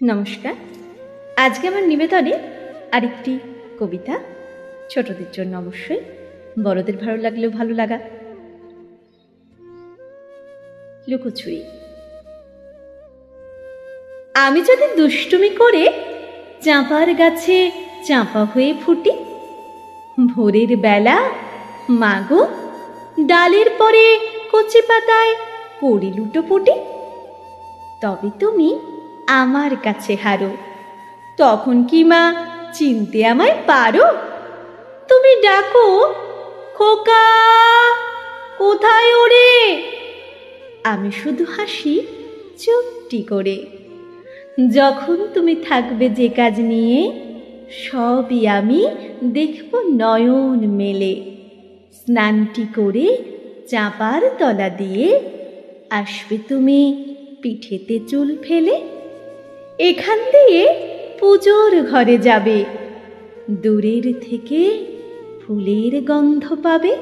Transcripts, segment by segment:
নমস্কার। আজকে আমার নিবেদনে আরেকটি কবিতা, ছোটদের জন্য অবশ্যই, বড়দের ভালো লাগলেও ভালো লাগা। লুকোচুরি। আমি যদি দুষ্টুমি করে চাঁপার গাছে চাঁপা হয়ে ফুটি, ভোরের বেলা মাগো ডালের পরে কচি পাতায় পড়ি লুটোপুটি, তবে তুমি আমার কাছে হারো। তখন কি মা চিনতে আমায় পারো? তুমি ডাকো, খোকা কোথায় ওরে? আমি শুধু হাসি চুপটি করে। যখন তুমি থাকবে যে কাজ নিয়ে, সবই আমি দেখব নয়ন মেলে। স্নানটি করে চাঁপার তলা দিয়ে আসবে তুমি পিঠেতে চুল ফেলে। এখান দিয়ে পুজোর ঘরে যাবে, দূরের থেকে ফুলের গন্ধ পাবে।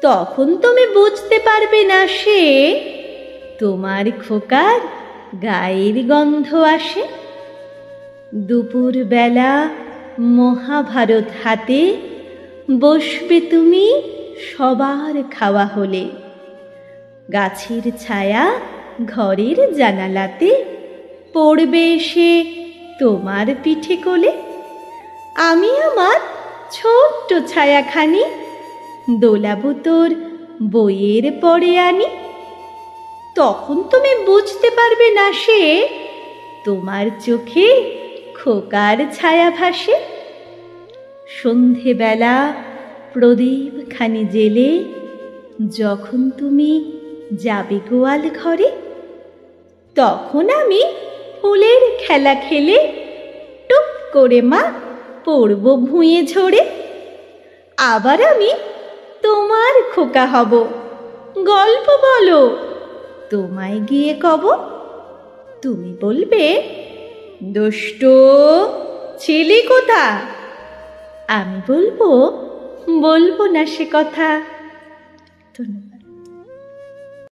তখন তুমি বুঝতে পারবে না সে তোমার খোকার গায়ের গন্ধ আসে। দুপুর বেলা মহাভারত হাতে বসবে তুমি সবার খাওয়া হলে। গাছের ছায়া ঘরের জানালাতে পড়বে এসে তোমার পিঠে কোলে। আমি আমার ছোট্ট ছায়াখানি দোলাবো তোর বইয়ের পরে আনি। তখন তুমি বুঝতে পারবে না সে তোমার চোখে খোকার ছায়া ভাসে। সন্ধেবেলা প্রদীপ খানি জেলে যখন তুমি যাবে গোয়াল ঘরে, তখন আমি ফুলের খেলা খেলে টুপ করে মা পড়ব ভুঁয়ে ঝরে। আবার আমি তোমার খোকা হব, গল্প বলো তোমায় গিয়ে কব। তুমি বলবে, দুষ্টু ছেলে কোথা? আমি বলবো না সে কথা। ধন্যবাদ।